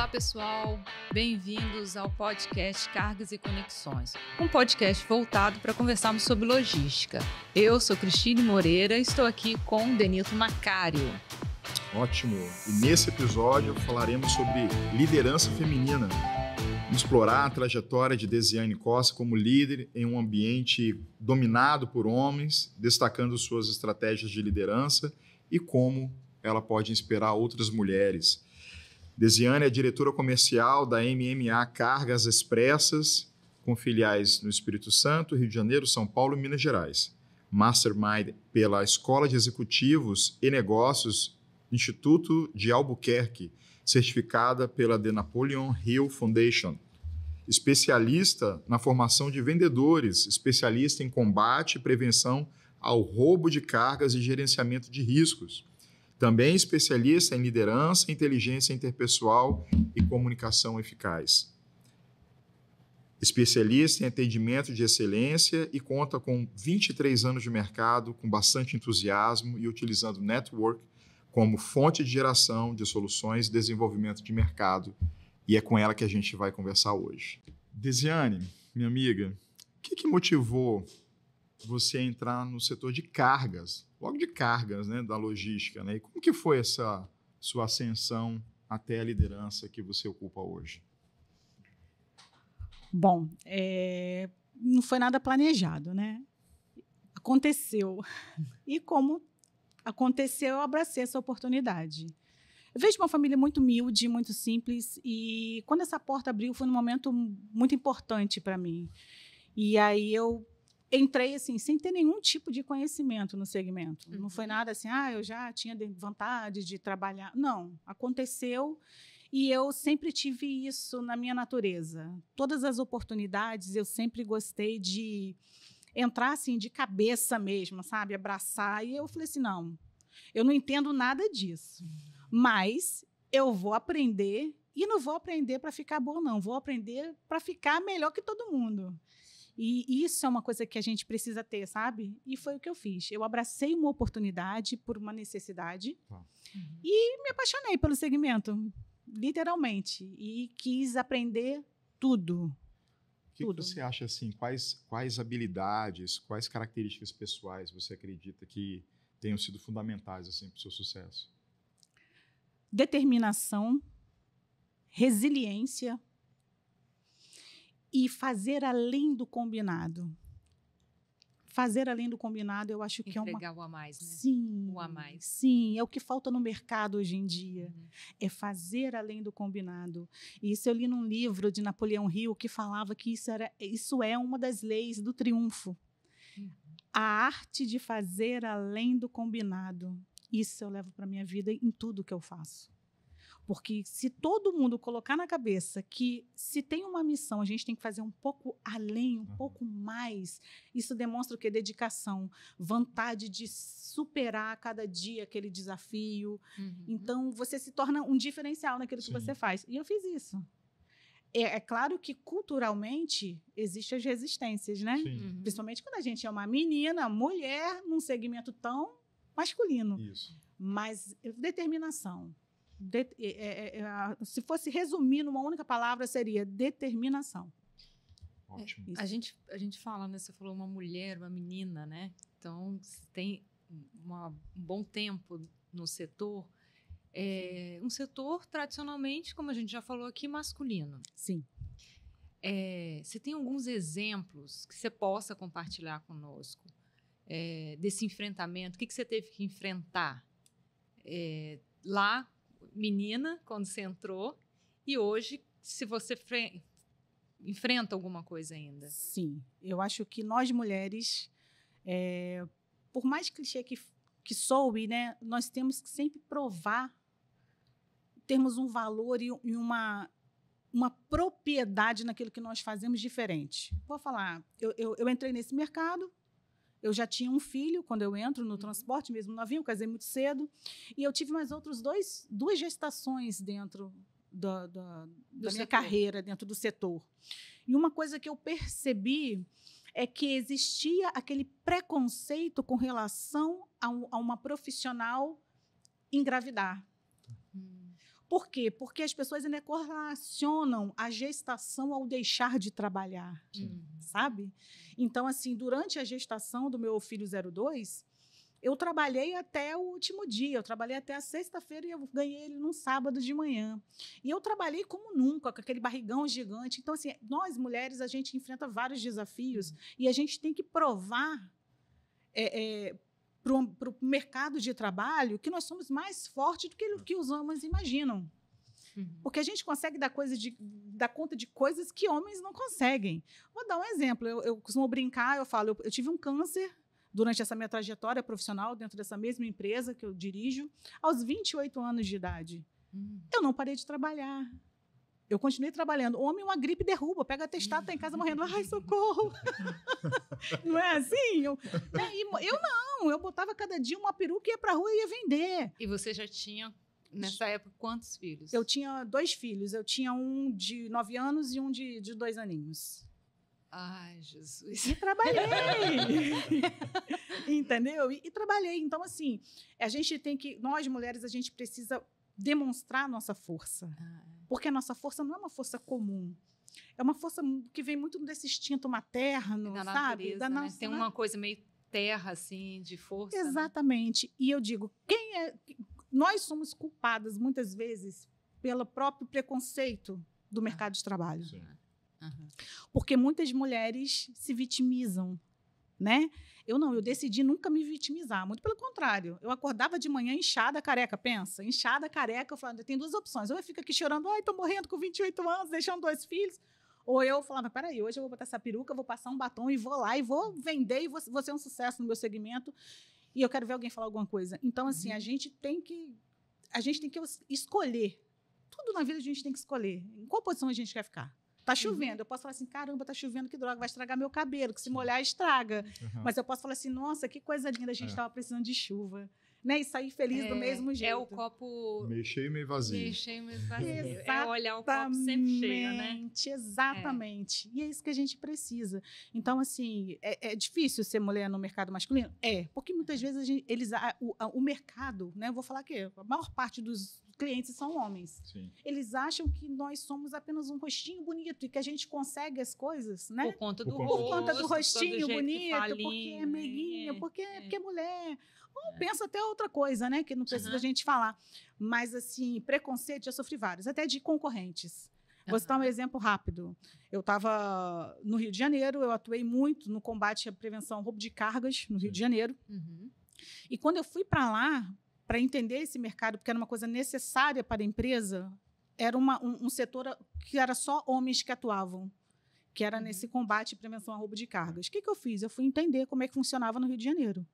Olá, pessoal! Bem-vindos ao podcast Cargas e Conexões, um podcast voltado para conversarmos sobre logística. Eu sou Cristine Moreira e estou aqui com Denito Macário. Ótimo! E nesse episódio falaremos sobre liderança feminina. Vamos explorar a trajetória de Desiane Costa como líder em um ambiente dominado por homens, destacando suas estratégias de liderança e como ela pode inspirar outras mulheres. Desiane é diretora comercial da MMA Cargas Expressas, com filiais no Espírito Santo, Rio de Janeiro, São Paulo e Minas Gerais. Mastermind pela Escola de Executivos e Negócios, Instituto de Albuquerque, certificada pela The Napoleon Hill Foundation. Especialista na formação de vendedores, especialista em combate e prevenção ao roubo de cargas e gerenciamento de riscos. Também especialista em liderança, inteligência interpessoal e comunicação eficaz. Especialista em atendimento de excelência e conta com 23 anos de mercado, com bastante entusiasmo e utilizando network como fonte de geração de soluções e desenvolvimento de mercado. E é com ela que a gente vai conversar hoje. Desiane, minha amiga, o que motivou você a entrar no setor de cargas, logo de cargas, né, da logística, né? E como que foi essa sua ascensão até a liderança que você ocupa hoje? Bom, não foi nada planejado, né? Aconteceu. E como aconteceu, eu abracei essa oportunidade. Eu vejo uma família muito humilde, muito simples, e quando essa porta abriu, foi um momento muito importante para mim. E aí eu entrei assim, sem ter nenhum tipo de conhecimento no segmento. Não foi nada assim, eu já tinha vontade de trabalhar. Não, aconteceu e eu sempre tive isso na minha natureza. Todas as oportunidades, eu sempre gostei de entrar assim, de cabeça mesmo, sabe? Abraçar. E eu falei assim, não, eu não entendo nada disso, mas eu vou aprender e não vou aprender para ficar bom, não. Vou aprender para ficar melhor que todo mundo. E isso é uma coisa que a gente precisa ter, sabe? E foi o que eu fiz. Eu abracei uma oportunidade por uma necessidade e me apaixonei pelo segmento, literalmente. E quis aprender tudo. O que você acha, assim, quais habilidades, quais características pessoais você acredita que tenham sido fundamentais assim, para o seu sucesso? Determinação, resiliência, e fazer além do combinado. Fazer além do combinado, eu acho que é uma... Entregar o a mais, né? Sim. O a mais. Sim, é o que falta no mercado hoje em dia. É fazer além do combinado. E isso eu li num livro de Napoleon Hill que falava que isso é uma das leis do triunfo. A arte de fazer além do combinado. Isso eu levo para a minha vida em tudo que eu faço. Porque se todo mundo colocar na cabeça que se tem uma missão, a gente tem que fazer um pouco além, um pouco mais, isso demonstra o quê? Dedicação, vontade de superar a cada dia aquele desafio. Então, você se torna um diferencial naquilo que você faz. E eu fiz isso. É claro que, culturalmente, existem as resistências, né? Principalmente quando a gente é uma menina, mulher, num segmento tão masculino. Isso. Mas determinação. Se fosse resumir numa única palavra, seria determinação. Ótimo. A gente fala, né? Você falou uma mulher, uma menina, né? Então, você tem um bom tempo no setor. Um setor, tradicionalmente, como a gente já falou aqui, masculino. Sim. Você tem alguns exemplos que você possa compartilhar conosco desse enfrentamento? O que você teve que enfrentar lá, menina, quando você entrou, e hoje, se você enfrenta alguma coisa ainda? Sim, eu acho que nós mulheres, por mais clichê que soe, né, nós temos que sempre provar, termos um valor e uma propriedade naquilo que nós fazemos diferente. Vou falar, eu entrei nesse mercado, eu já tinha um filho quando eu entro no transporte, mesmo novinho, eu casei muito cedo. E eu tive mais outros duas gestações dentro da minha carreira, dentro do setor. E uma coisa que eu percebi é que existia aquele preconceito com relação a uma profissional engravidar. Por quê? Porque as pessoas ainda correlacionam a gestação ao deixar de trabalhar, sabe? Então, assim, durante a gestação do meu filho 02, eu trabalhei até o último dia, eu trabalhei até a sexta-feira e eu ganhei ele num sábado de manhã. E eu trabalhei como nunca, com aquele barrigão gigante. Então, assim, nós mulheres, a gente enfrenta vários desafios e a gente tem que provar para o mercado de trabalho que nós somos mais fortes do que o que os homens imaginam. Porque a gente consegue dar conta de coisas que homens não conseguem. Vou dar um exemplo. Eu costumo brincar, eu falo, eu tive um câncer durante essa minha trajetória profissional dentro dessa mesma empresa que eu dirijo, aos 28 anos de idade. Eu não parei de trabalhar. Eu continuei trabalhando. O homem, uma gripe derruba, pega atestado, está em casa morrendo. Ai, socorro! Não é assim? Eu não. Eu botava cada dia uma peruca, ia para a rua e ia vender. E você já tinha, nessa época, quantos filhos? Eu tinha 2 filhos. Eu tinha um de 9 anos e um de 2 aninhos. Ai, Jesus. E trabalhei. Entendeu? E trabalhei. Então, assim, a gente tem que... Nós, mulheres, a gente precisa demonstrar a nossa força. Porque a nossa força não é uma força comum. É uma força que vem muito desse instinto materno, da sabe? Natureza, né? Tem uma coisa meio terra, assim, de força. Exatamente. Né? E eu digo, nós somos culpadas, muitas vezes, pelo próprio preconceito do mercado de trabalho. Sim. Porque muitas mulheres se vitimizam, né? Eu decidi nunca me vitimizar, muito pelo contrário. Eu acordava de manhã inchada, careca, pensa, inchada, careca, eu falava, tem 2 opções, ou eu fico aqui chorando, ai, tô morrendo com 28 anos, deixando 2 filhos, ou eu falava, peraí, hoje eu vou botar essa peruca, vou passar um batom e vou lá e vou vender e vou ser um sucesso no meu segmento e eu quero ver alguém falar alguma coisa. Então, assim, a gente tem que escolher. Tudo na vida a gente tem que escolher. Em qual posição a gente quer ficar? Tá chovendo, eu posso falar assim, caramba, tá chovendo, que droga, vai estragar meu cabelo, que se molhar, estraga. Mas eu posso falar assim, nossa, que coisa linda, a gente estava precisando de chuva. Né? E sair feliz do mesmo jeito. É o copo... meio cheio e meio vazio. Meio cheio e meio vazio. É olhar o copo sempre cheio, né? Exatamente. E é isso que a gente precisa. Então, assim, é difícil ser mulher no mercado masculino? Porque muitas vezes o mercado, né? Eu vou falar que a maior parte dos clientes são homens. Sim. Eles acham que nós somos apenas um rostinho bonito e que a gente consegue as coisas, né? Por conta do Por conta do rostinho do bonito, falinha, porque é meiguinha, porque é mulher. Ou pensa até outra coisa, né? Que não precisa a gente falar. Mas, assim, preconceito, já sofri vários, até de concorrentes. Vou citar um exemplo rápido. Eu estava no Rio de Janeiro, eu atuei muito no combate à prevenção ao roubo de cargas no Rio de Janeiro. E quando eu fui para lá, para entender esse mercado, porque era uma coisa necessária para a empresa, era um setor que era só homens que atuavam, que era nesse combate à prevenção ao roubo de cargas. O que eu fiz? Eu fui entender como é que funcionava no Rio de Janeiro.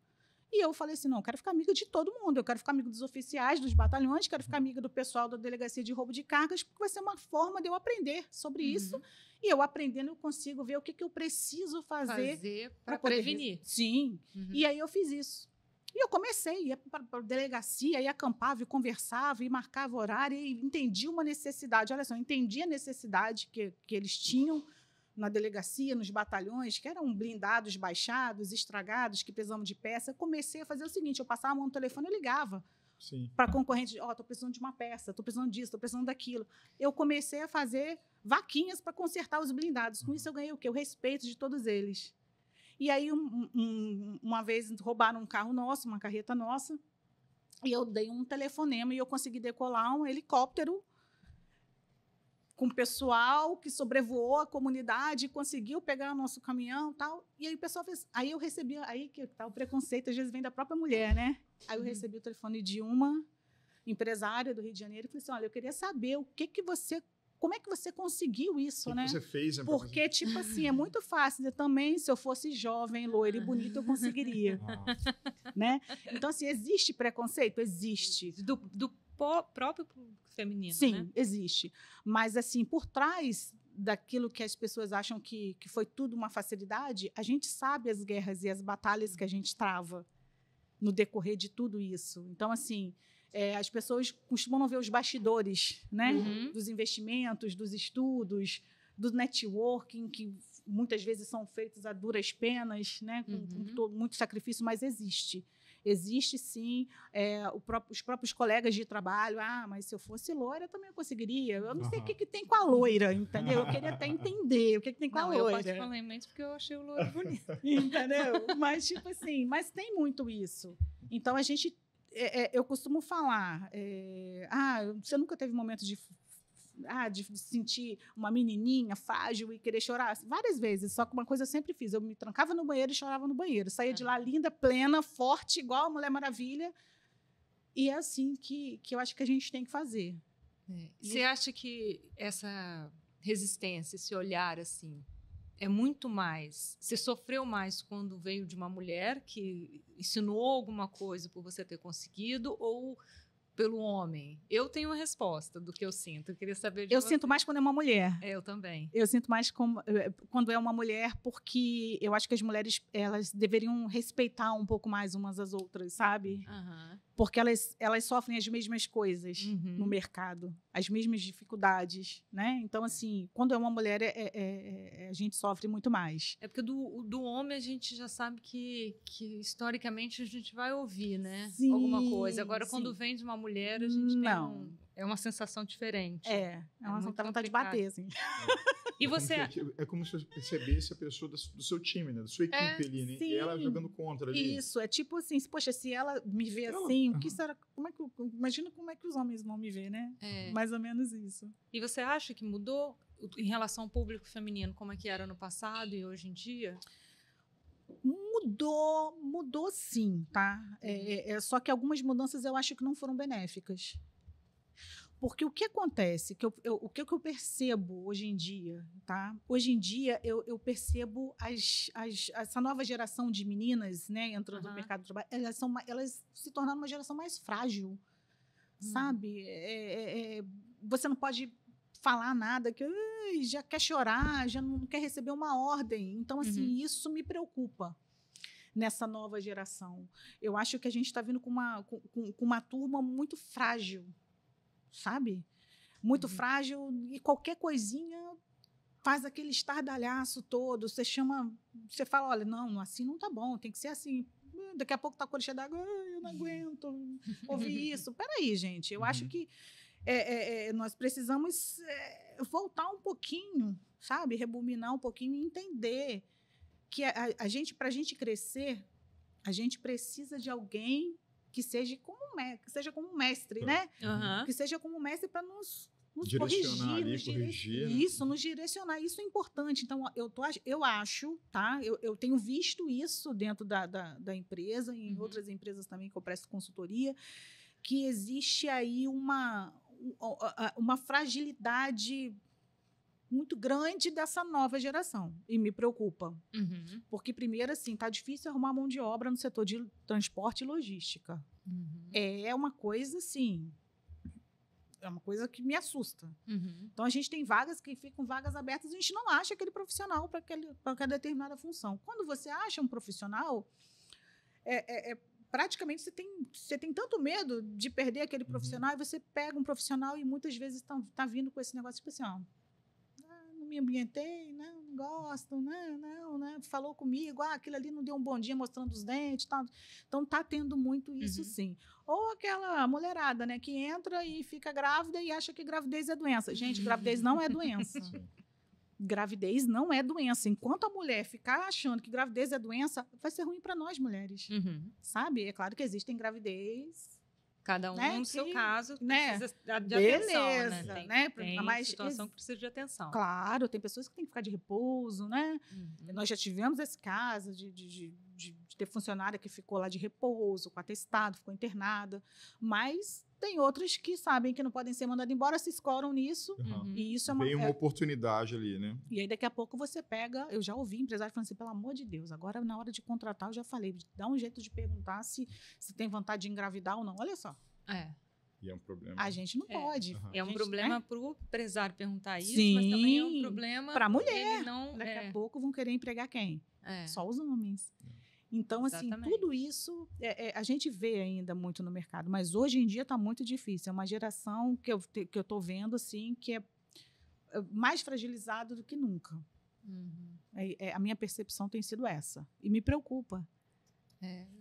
E eu falei assim, não, eu quero ficar amiga de todo mundo, eu quero ficar amiga dos oficiais, dos batalhões, quero ficar amiga do pessoal da delegacia de roubo de cargas, porque vai ser uma forma de eu aprender sobre isso. E eu aprendendo, eu consigo ver o que eu preciso fazer para prevenir. Sim. E aí eu fiz isso. E eu comecei, ia para a delegacia, e acampava, e conversava, e marcava horário, e entendi uma necessidade. Olha só, eu entendi a necessidade que eles tinham na delegacia, nos batalhões, que eram blindados, baixados, estragados, que precisavam de peça. Eu comecei a fazer o seguinte, eu passava a mão no telefone e ligava para concorrente, estou precisando de uma peça, estou precisando disso, estou precisando daquilo. Eu comecei a fazer vaquinhas para consertar os blindados. Com isso eu ganhei o quê? O respeito de todos eles. E aí, uma vez, roubaram um carro nosso, uma carreta nossa, e eu dei um telefonema e eu consegui decolar um helicóptero com pessoal que sobrevoou a comunidade, conseguiu pegar o nosso caminhão e tal. E aí o pessoal fez... Aí eu recebi... Aí que tá o preconceito, às vezes, vem da própria mulher, né? Aí eu recebi o telefone de uma empresária do Rio de Janeiro e falei assim, olha, eu queria saber como é que você conseguiu isso, né? O que você fez? Porque, tipo assim, é muito fácil. Eu também, se eu fosse jovem, loira e bonita, eu conseguiria. Né? Então, assim, existe preconceito? Existe. Do próprio feminino, sim, né? Existe. Mas, assim, por trás daquilo que as pessoas acham que foi tudo uma facilidade, a gente sabe as guerras e as batalhas que a gente trava no decorrer de tudo isso. Então, assim... as pessoas costumam não ver os bastidores, né? Dos investimentos, dos estudos, do networking, que muitas vezes são feitos a duras penas, né? Com muito sacrifício, mas existe. Existe, sim, os próprios colegas de trabalho. Ah, mas se eu fosse loira, eu também conseguiria. Eu não sei o que tem com a loira, entendeu? Eu queria até entender o que tem com a loira. Eu particularmente porque eu achei o loiro bonito. Entendeu? Mas, tipo assim, mas tem muito isso. Então, a gente... eu costumo falar... você nunca teve momento de sentir uma menininha frágil e querer chorar? Várias vezes, só que uma coisa eu sempre fiz. Eu me trancava no banheiro e chorava no banheiro. Saía de lá linda, plena, forte, igual a Mulher Maravilha. E é assim que eu acho que a gente tem que fazer. Você acha que essa resistência, esse olhar assim, é muito mais... Você sofreu mais quando veio de uma mulher que ensinou alguma coisa por você ter conseguido ou pelo homem? Eu tenho uma resposta do que eu sinto. Eu queria saber de você. Sinto mais quando é uma mulher. Eu também. Eu sinto mais quando é uma mulher, porque eu acho que as mulheres elas deveriam respeitar um pouco mais umas às outras, sabe? Uhum. Porque elas sofrem as mesmas coisas no mercado, as mesmas dificuldades, né? Então, assim, quando é uma mulher, a gente sofre muito mais. É porque do homem a gente já sabe que historicamente a gente vai ouvir, né? Sim, alguma coisa. Agora, sim. Quando vem de uma mulher, a gente tem é uma sensação diferente. É uma vontade de bater, assim. E você... É como se você percebesse a pessoa do seu time, né? Da sua equipe ali, né? Sim. E ela jogando contra ali. Isso, é tipo assim, poxa, se ela me vê assim, o que será? Imagina como é que os homens vão me ver, né? Mais ou menos isso. E você acha que mudou em relação ao público feminino, como é que era no passado e hoje em dia? Mudou sim, tá? Só que algumas mudanças eu acho que não foram benéficas. Porque o que acontece, o que eu percebo hoje em dia, tá? Hoje em dia eu percebo essa nova geração de meninas, né, entrando no mercado do trabalho, elas se tornaram uma geração mais frágil, sabe? Você não pode falar nada, que já quer chorar, já não quer receber uma ordem. Então, assim, isso me preocupa nessa nova geração. Eu acho que a gente está vindo com uma turma muito frágil, sabe? Muito frágil, e qualquer coisinha faz aquele estardalhaço todo. Você fala, olha, não, assim não tá bom, tem que ser assim. Daqui a pouco tá com a cheia d'água, eu não aguento ouvir isso. Peraí, gente, eu acho que nós precisamos voltar um pouquinho, sabe? Rebobinar um pouquinho e entender que para a gente crescer, a gente precisa de alguém que seja como um mestre, né? Que seja como um mestre para nos corrigir, nos direcionar. Isso é importante. Então, eu acho, tá? Eu tenho visto isso dentro da empresa, e em outras empresas também que eu presto consultoria, que existe aí uma fragilidade muito grande dessa nova geração. E me preocupa. Porque, primeiro, assim, tá difícil arrumar mão de obra no setor de transporte e logística. É uma coisa, assim... É uma coisa que me assusta. Então, a gente tem vagas que ficam vagas abertas e a gente não acha aquele profissional para aquela determinada função. Quando você acha um profissional, praticamente você tem tanto medo de perder aquele profissional, e você pega um profissional e muitas vezes tá vindo com esse negócio, tipo assim, ó, não me ambientei, não gosto, não, falou comigo, aquilo ali não deu um bom dia mostrando os dentes, tal. Então tá tendo muito isso, sim. Ou aquela mulherada, né, que entra e fica grávida e acha que gravidez é doença. Gente, gravidez não é doença. Gravidez não é doença. Enquanto a mulher ficar achando que gravidez é doença, vai ser ruim para nós mulheres, sabe? É claro que existem gravidez... Cada um no seu caso precisa de beleza, atenção, né? Tem situação que precisa de atenção. Claro, tem pessoas que têm que ficar de repouso, né? Nós já tivemos esse caso de ter funcionária que ficou lá de repouso, com atestado, ficou internada, mas tem outras que sabem que não podem ser mandadas embora, se escoram nisso, e isso é Veio uma oportunidade ali, né? E aí daqui a pouco você pega, eu já ouvi empresário falando assim, pelo amor de Deus, agora na hora de contratar eu já falei, dá um jeito de perguntar se tem vontade de engravidar ou não, olha só. E é um problema. A gente não pode. É um problema para o empresário perguntar isso, sim, mas também é um problema para a mulher. Daqui a pouco vão querer empregar quem? Só os homens. Então, exatamente. assim, tudo isso a gente vê ainda muito no mercado, mas hoje em dia está muito difícil. É uma geração que eu estou vendo assim, que é mais fragilizada do que nunca. A minha percepção tem sido essa. E me preocupa.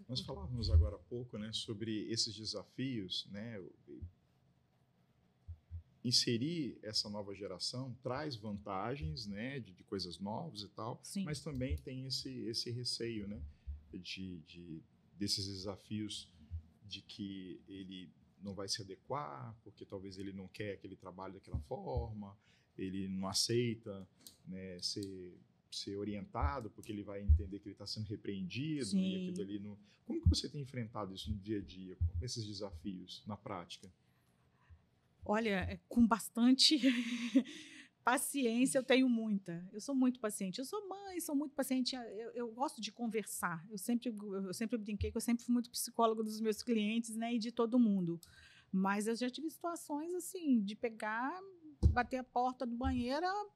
Nós falávamos agora há pouco, né, sobre esses desafios, né? Inserir essa nova geração traz vantagens, né, de coisas novas e tal, Sim. mas também tem esse receio, né, desses desafios de que ele não vai se adequar, porque talvez ele não quer aquele trabalho daquela forma, ele não aceita, né, ser orientado, porque ele vai entender que ele está sendo repreendido. Sim. E aquilo ali não... Como que você tem enfrentado isso no dia a dia, com esses desafios na prática? Olha, com bastante paciência, eu tenho muita. Eu sou muito paciente. Eu sou mãe, sou muito paciente. Eu gosto de conversar. Eu sempre brinquei que eu sempre fui muito psicóloga dos meus clientes, né, e de todo mundo. Mas eu já tive situações assim, de pegar, bater a porta do banheiro, a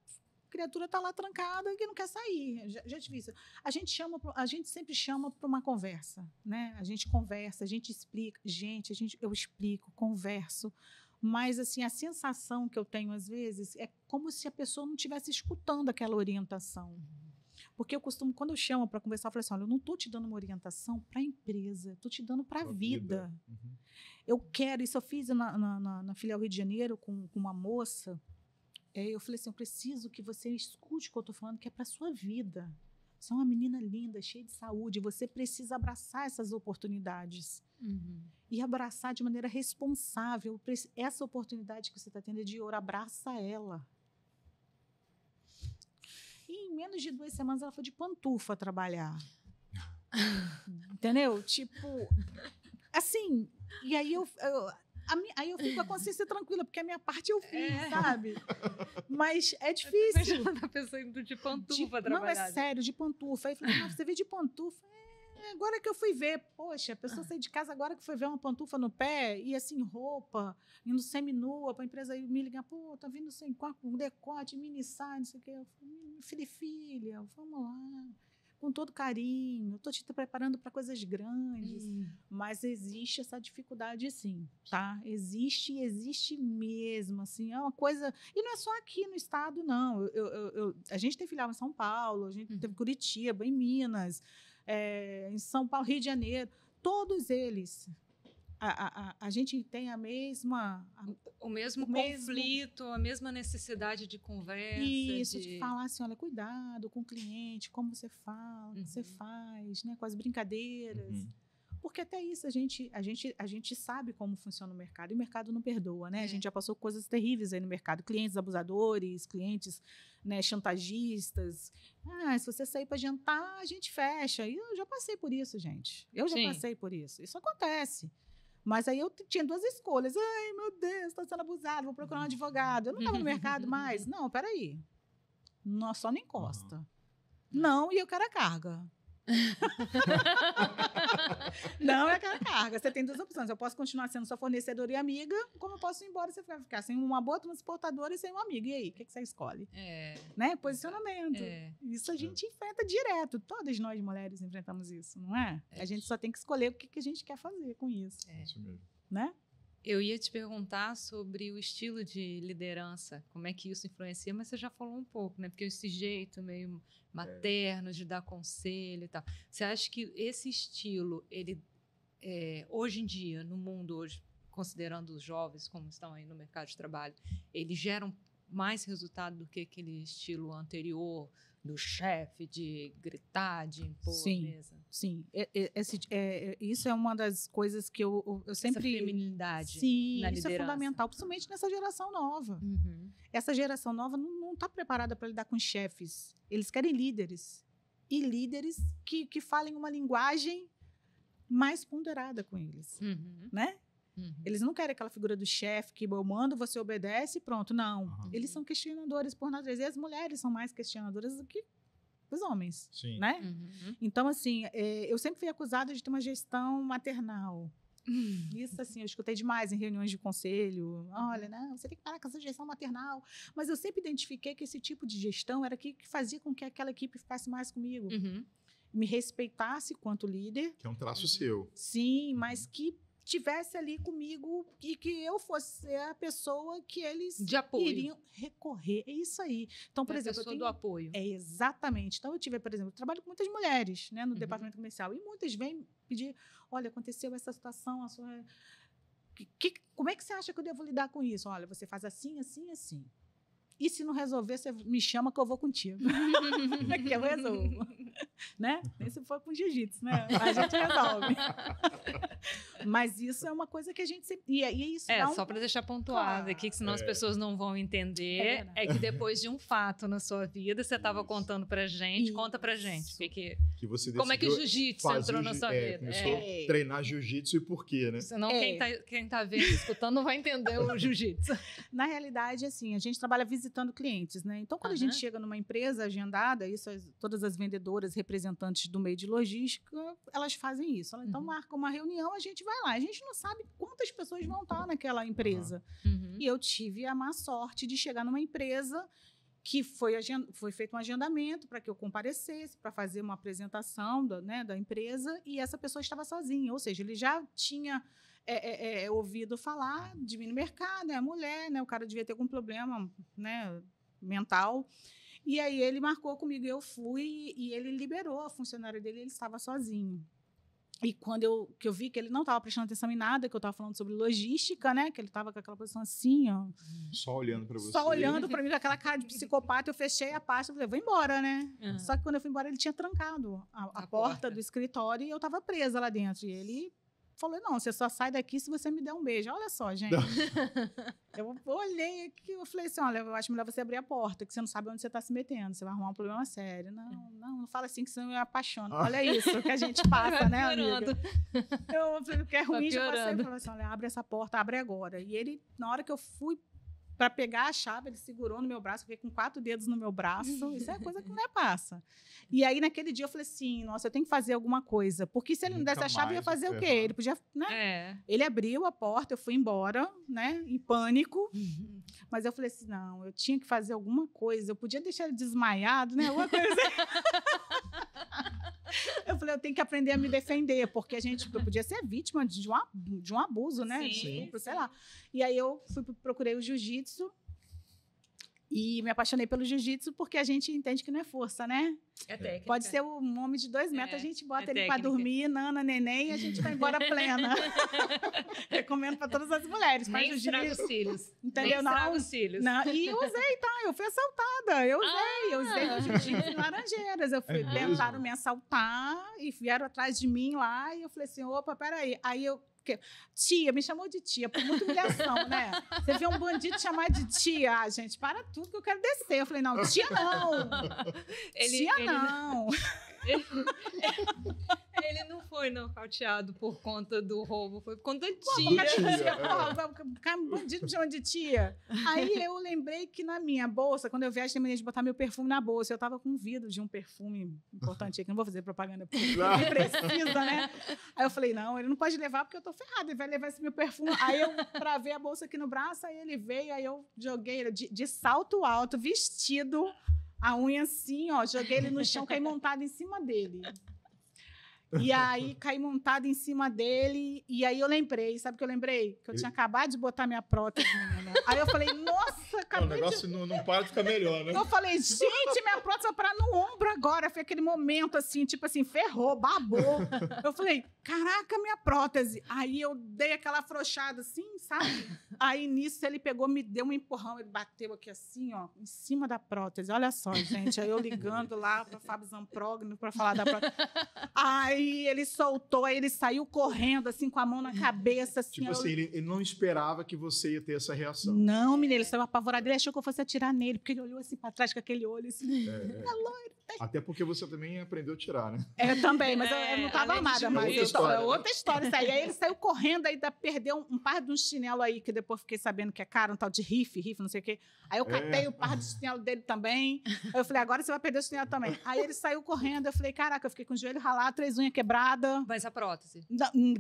criatura está lá trancada que não quer sair. Já tive isso. A gente sempre chama para uma conversa, né? A gente conversa, a gente explica. Eu explico, converso. Mas, assim, a sensação que eu tenho, às vezes, é como se a pessoa não estivesse escutando aquela orientação. Porque eu costumo, quando eu chamo para conversar, eu falo assim, olha, eu não estou te dando uma orientação para a empresa, estou te dando para a vida. Uhum. Eu quero, isso eu fiz na filial Rio de Janeiro com uma moça, eu falei assim, eu preciso que você escute o que eu estou falando, que é para a sua vida. Você é uma menina linda, cheia de saúde, você precisa abraçar essas oportunidades. Uhum. E abraçar de maneira responsável. Essa oportunidade que você está tendo é de ouro, abraça ela. E em menos de 2 semanas ela foi de pantufa trabalhar. Entendeu? Tipo, assim, e aí eu fico com a consciência tranquila, porque a minha parte eu fiz, sabe? Mas é difícil. A pessoa indo de pantufa trabalhar. Não, é sério, de pantufa. Aí eu falei, você veio de pantufa? Agora que eu fui ver, poxa, a pessoa saiu de casa agora que foi ver uma pantufa no pé, e assim, roupa, indo seminua, para a empresa me ligar, pô, tá vindo sem com decote, mini saia, não sei o quê. Eu falei, filha, vamos lá, com todo carinho, eu tô te preparando para coisas grandes, mas existe essa dificuldade sim, tá? Existe mesmo, assim, é uma coisa, e não é só aqui no estado, não, a gente tem filial em São Paulo, a gente teve Curitiba, em Minas, em São Paulo, Rio de Janeiro, todos eles, a gente tem o mesmo conflito, a mesma necessidade de conversa. Isso, de falar assim, olha, cuidado com o cliente, como você fala, o que você faz, né, com as brincadeiras. Porque até isso a gente sabe como funciona o mercado, e o mercado não perdoa, né? A gente já passou coisas terríveis aí no mercado, clientes abusadores, clientes, né, chantagistas. Se você sair para jantar, a gente fecha. E eu já passei por isso, gente. Eu já passei por isso. Isso acontece. Mas aí eu tinha 2 escolhas. Ai, meu Deus, estou sendo abusado, vou procurar um advogado. Eu não estava no mercado mais. Não, peraí. Só não encosta. Não, e eu quero a carga. Não, eu quero a carga. Você tem 2 opções. Eu posso continuar sendo sua fornecedora e amiga, como eu posso ir embora e você vai ficar sem uma boa transportadora e sem um amigo. E aí, o que você escolhe? Né? Posicionamento. Isso a gente enfrenta direto. Todas nós, mulheres, enfrentamos isso, não é? A gente só tem que escolher o que a gente quer fazer com isso. Isso mesmo. Né? Eu ia te perguntar sobre o estilo de liderança, como é que isso influencia, mas você já falou um pouco, né? Porque esse jeito meio materno de dar conselho e tal. Você acha que esse estilo, ele, hoje em dia, no mundo hoje, considerando os jovens como estão aí no mercado de trabalho, eles geram mais resultado do que aquele estilo anterior, do chefe, de gritar, de impor a mesa? Sim, isso é uma das coisas que eu sempre... Essa feminilidade na liderança. Isso é fundamental, principalmente nessa geração nova. Essa geração nova não está preparada para lidar com chefes. Eles querem líderes. E líderes que falem uma linguagem mais ponderada com eles. Né? Eles não querem aquela figura do chefe que eu mando, você obedece e pronto. Não. Eles são questionadores por natureza. E as mulheres são mais questionadoras do que os homens. Sim. Né? Então, assim, eu sempre fui acusada de ter uma gestão maternal. Isso, assim, eu escutei demais em reuniões de conselho. Olha, não, você tem que parar com essa gestão maternal. Mas eu sempre identifiquei que esse tipo de gestão era que fazia com que aquela equipe ficasse mais comigo. Me respeitasse quanto líder. Que é um traço seu. Sim, mas que tivesse ali comigo e que eu fosse a pessoa que eles De apoio. iriam recorrer. É isso aí. Então, por A exemplo, pessoa do apoio. exatamente. Então, eu tive, por exemplo, eu trabalho com muitas mulheres, né, no departamento comercial, e muitas vêm pedir, olha, aconteceu essa situação, a sua... como é que você acha que eu devo lidar com isso? Olha, você faz assim, assim, assim. E se não resolver, você me chama que eu vou contigo. Que eu resolvo. Né? Nem se for com jiu-jitsu, né? A gente resolve. Mas isso é uma coisa que a gente sempre... E isso só para deixar pontuado aqui, que senão as pessoas não vão entender, que depois de um fato na sua vida, você estava contando pra gente, conta pra gente. Que você como é que o jiu-jitsu entrou na sua vida? Começou a treinar jiu-jitsu e por quê, né? Senão quem tá vendo e escutando não vai entender o jiu-jitsu. Na realidade, assim, a gente trabalha visitando clientes, né? Então, quando a gente chega numa empresa agendada, todas as vendedoras, representantes do meio de logística, elas fazem isso. Então, marca uma reunião, a gente vai lá. A gente não sabe quantas pessoas vão estar naquela empresa. E eu tive a má sorte de chegar numa empresa que foi feito um agendamento para que eu comparecesse, para fazer uma apresentação da empresa, e essa pessoa estava sozinha. Ou seja, ele já tinha ouvido falar de mim no mercado, é mulher, né? O cara devia ter algum problema, né, mental. E aí ele marcou comigo, eu fui, e ele liberou a funcionária dele, ele estava sozinho. E quando eu vi que ele não estava prestando atenção em nada, que eu estava falando sobre logística, né? Que ele estava com aquela posição assim, ó. Só olhando para você. Só olhando para mim, com aquela cara de psicopata, eu fechei a pasta e falei, vou embora, né? Só que quando eu fui embora, ele tinha trancado a porta do escritório e eu estava presa lá dentro. E ele falou, não, você só sai daqui se você me der um beijo. Olha só, gente. Eu olhei aqui, eu falei assim, olha, eu acho melhor você abrir a porta, que você não sabe onde você está se metendo, você vai arrumar um problema sério. Não fala assim que senão eu me apaixono. Olha isso que a gente passa, né, amiga? Eu falei, que é ruim, já passei. Eu falei assim, olha, abre essa porta, abre agora. E ele, na hora que eu fui para pegar a chave, ele segurou no meu braço, eu fiquei com 4 dedos no meu braço. Isso é coisa que mulher passa. E aí, naquele dia, eu falei assim, nossa, eu tenho que fazer alguma coisa. Porque se ele não desse a chave, eu ia fazer o quê? Ele podia, né? Ele abriu a porta, eu fui embora, né? Em pânico. Mas eu falei assim, não, eu tinha que fazer alguma coisa. Eu podia deixar ele desmaiado, né? Alguma coisa assim. Eu falei, eu tenho que aprender a me defender, porque eu podia ser vítima de um abuso, né? Sim. Sei lá. E aí eu procurei o jiu-jitsu e me apaixonei pelo jiu-jitsu porque a gente entende que não é força, né? É técnica. Pode ser um homem de 2 metros, a gente bota ele para dormir, nana, neném, e a gente vai embora plena. Recomendo para todas as mulheres. Nem estraga os cílios. Entendeu? Nem estraga os cílios. Não, e eu usei, tá? Eu fui assaltada. Eu usei meu jiu-jitsu em Laranjeiras. Tentaram me assaltar e vieram atrás de mim lá. E eu falei assim, opa, peraí. Aí tia, me chamou de tia, por muita humilhação, né? Você vê um bandido chamar de tia, gente, para tudo que eu quero descer. Eu falei, não, tia não. Tia não. Ele não foi nocauteado por conta do roubo, foi por conta de tia. O bandido me chama de tia. Aí eu lembrei que na minha bolsa, quando eu viajo, tem mania de botar meu perfume na bolsa. Eu tava com um vidro de um perfume importante aqui, não vou fazer propaganda porque ele precisa, né? Aí eu falei, não, ele não pode levar porque eu tô ferrada, ele vai levar esse meu perfume. Aí eu travei a bolsa aqui no braço, aí ele veio, aí eu joguei ele de salto alto, vestido, a unha assim, ó, joguei ele no chão, caí montado em cima dele. E aí, caí montada em cima dele, e aí eu lembrei, sabe o que eu lembrei? Que eu tinha acabado de botar minha prótese, menina. Aí eu falei, nossa, acabei o negócio não para de ficar melhor, né? Eu falei, gente, minha prótese vai parar no ombro agora. Foi aquele momento, assim, tipo assim, ferrou, babou. Eu falei, caraca, minha prótese. Aí eu dei aquela afrouxada, assim, sabe? Aí, nisso, ele pegou, me deu um empurrão, ele bateu aqui assim, ó, em cima da prótese. Olha só, gente, aí eu ligando lá para Fábio Zamprogno para falar da prótese. Aí ele soltou, aí ele saiu correndo, assim, com a mão na cabeça. Assim, tipo assim, ele não esperava que você ia ter essa reação. Não, menina, ele saiu apavorado. Ele achou que eu fosse atirar nele, porque ele olhou assim para trás com aquele olho, assim. Até porque você também aprendeu a tirar, né? Também, mas eu não estava armada. Mas outra história. Isso aí. Aí ele saiu correndo, ainda perdeu um par de um chinelo aí, que depois fiquei sabendo que é caro, um tal de riff, não sei o quê. Aí eu catei o par de chinelo dele também. Aí eu falei, agora você vai perder o chinelo também. Aí ele saiu correndo, eu falei, caraca, eu fiquei com o joelho ralado, 3 unhas quebradas. Mas a prótese?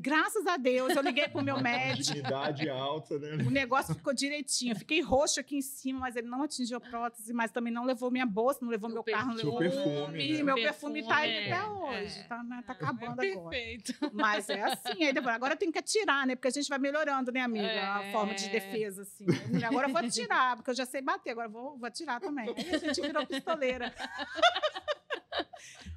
Graças a Deus, eu liguei pro meu médico. Dignidade alta, né? O negócio ficou direitinho. Eu fiquei roxo aqui em cima, mas ele não atingiu a prótese, mas também não levou minha bolsa, não levou meu carro, não levou perfume, né? Meu perfume tá aí até hoje. Tá acabando agora. Perfeito. Mas é assim. Aí depois, agora tem que atirar, né? Porque a gente vai melhorando, né, amiga? A forma de defesa, assim. Agora eu vou atirar, porque eu já sei bater. Agora eu vou atirar também. Aí a gente virou pistoleira.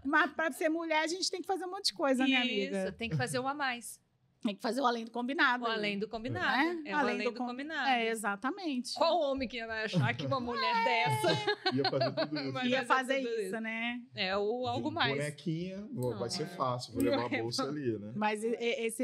Mas para ser mulher, a gente tem que fazer um monte de coisa, né, amiga? Isso, tem que fazer um a mais. Tem que fazer o além do combinado. O além do combinado. Né? É o além do combinado. Exatamente. Qual homem que vai achar que uma mulher dessa Ia fazer tudo isso. Vai Ia fazer tudo isso, né? é o algo mais? Bonequinha, vai ser fácil, vou levar a bolsa ali, né? Mas,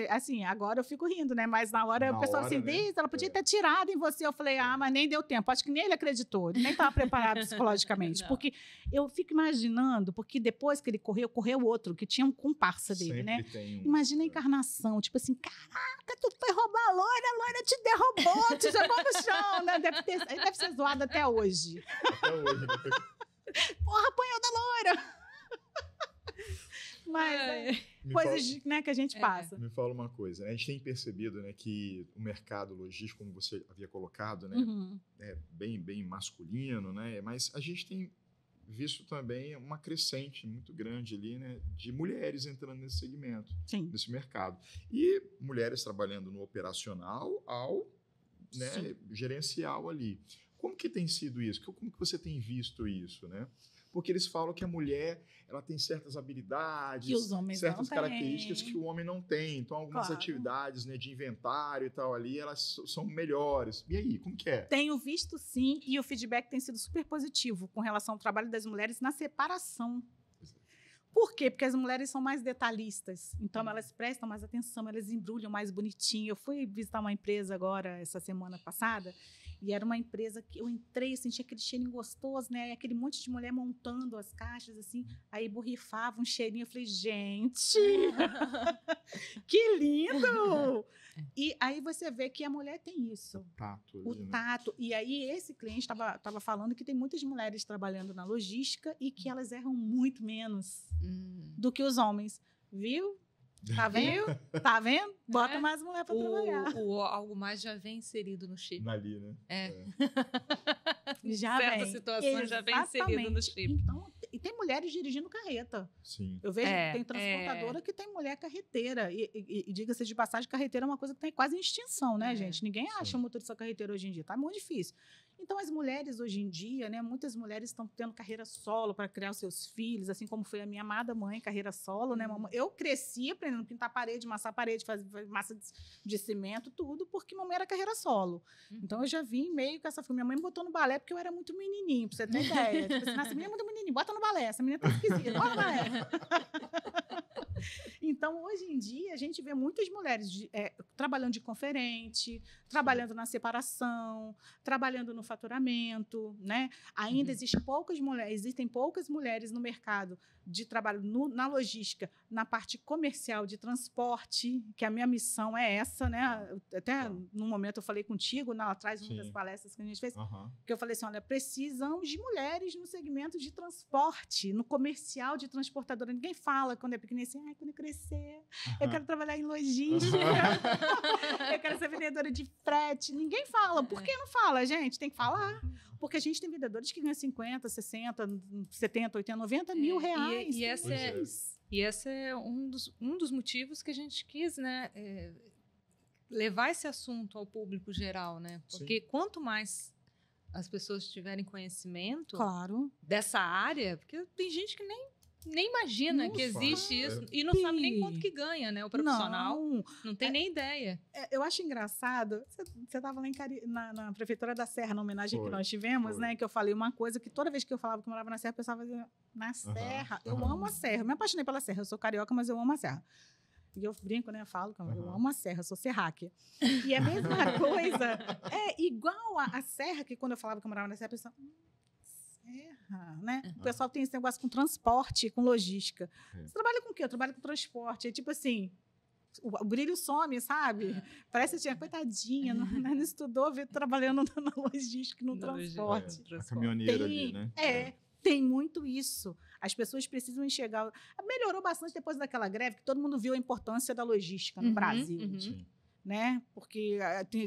assim, agora eu fico rindo, né? Mas na hora o pessoal assim, né? Deise, ela podia ter tirado em você. Eu falei, mas nem deu tempo. Acho que nem ele acreditou. Ele nem estava preparado psicologicamente. Não. Porque eu fico imaginando, porque depois que ele correu outro, que tinha um comparsa dele, Sempre né? tem um. Imagina a encarnação, tipo assim, caraca, tu foi roubar a loira te derrubou, te jogou no chão, né? Deve ser zoado até hoje. Até hoje, né? Porra, apanhou da loira! Mas coisas né, que a gente passa. Me fala uma coisa, né? A gente tem percebido, né, que o mercado logístico, como você havia colocado, né, é bem masculino, né? Mas a gente tem visto também uma crescente muito grande ali, né, de mulheres entrando nesse segmento, nesse mercado. E mulheres trabalhando no operacional ao, né, gerencial ali. Como que tem sido isso? Como que você tem visto isso, né? Porque eles falam que a mulher ela tem certas habilidades, que os homens certas não características têm. que o homem não tem. Então, algumas atividades, né, de inventário e tal ali, elas são melhores. E aí, como que é? Tenho visto, sim, e o feedback tem sido super positivo com relação ao trabalho das mulheres na separação. Por quê? Porque as mulheres são mais detalhistas. Então, elas prestam mais atenção, elas embrulham mais bonitinho. Eu fui visitar uma empresa agora, essa semana passada, e era uma empresa que eu entrei, senti aquele cheirinho gostoso, né? E aquele monte de mulher montando as caixas, assim. Aí borrifava um cheirinho. Eu falei, gente, que lindo! E aí você vê que a mulher tem isso. O tato. Ali, O tato. E aí esse cliente estava falando que tem muitas mulheres trabalhando na logística e que elas erram muito menos do que os homens. Viu? Tá vendo? Tá vendo? Bota mais mulher para trabalhar. O algo mais já vem inserido no chip. Ali, né? Já certas vem. situações já vem inserido no chip. Então, e tem mulheres dirigindo carreta. Sim. Eu vejo que tem transportadora que tem mulher carreteira. E diga-se de passagem, carreteira é uma coisa que está quase em extinção, né, gente? Ninguém acha um motorista carreteiro hoje em dia. Tá muito difícil. Então, as mulheres hoje em dia, né, muitas mulheres estão tendo carreira solo para criar os seus filhos, assim como foi a minha amada mãe, carreira solo, né? Eu cresci aprendendo a pintar parede, amassar parede, fazer massa de cimento, tudo, porque mamãe era carreira solo. Então, eu já vim meio com essa... Minha mãe me botou no balé porque eu era muito menininho, para você ter ideia. Tipo assim, essa menina é muito menininha, bota no balé, essa menina tá esquisita, bota no balé. Então, hoje em dia, a gente vê muitas mulheres trabalhando de conferente, trabalhando na separação, trabalhando no faturamento, né? Ainda existem poucas mulheres no mercado de trabalho na logística, na parte comercial de transporte, que a minha missão é essa, né? Até no momento eu falei contigo, lá atrás, numa das palestras que a gente fez, que eu falei assim, olha, precisamos de mulheres no segmento de transporte, no comercial de transportadora. Ninguém fala quando é pequenininho assim, quando eu crescer, eu quero trabalhar em logística, eu quero ser vendedora de frete. Ninguém fala. Por que não fala, gente? Tem que falar. Porque a gente tem vendedores que ganham 50, 60, 70, 80, 90 mil reais. E esse é um dos motivos que a gente quis, né, levar esse assunto ao público geral, né? Porque quanto mais as pessoas tiverem conhecimento dessa área, porque tem gente que nem imagina que existe isso e não sabe nem quanto que ganha, né? O profissional não tem nem ideia. Eu acho engraçado. Você estava lá na Prefeitura da Serra, na homenagem que nós tivemos, né? Que eu falei uma coisa que toda vez que eu falava que eu morava na Serra, o pessoal fazia na Serra. Eu amo a Serra. Eu me apaixonei pela Serra. Eu sou carioca, mas eu amo a Serra. E eu brinco, né? Eu falo que eu amo a Serra, sou serráquea. E a mesma coisa, igual a Serra, que quando eu falava que eu morava na Serra, o pessoal... Serra, né? O pessoal tem esse negócio com transporte, com logística. Você trabalha com o quê? Eu trabalho com transporte. É tipo assim, o brilho some, sabe? Parece que tinha, coitadinha, não estudou, veio trabalhando na logística, no transporte. A caminhoneira ali, né? Tem muito isso. As pessoas precisam enxergar. Melhorou bastante depois daquela greve, que todo mundo viu a importância da logística no Brasil. né? Porque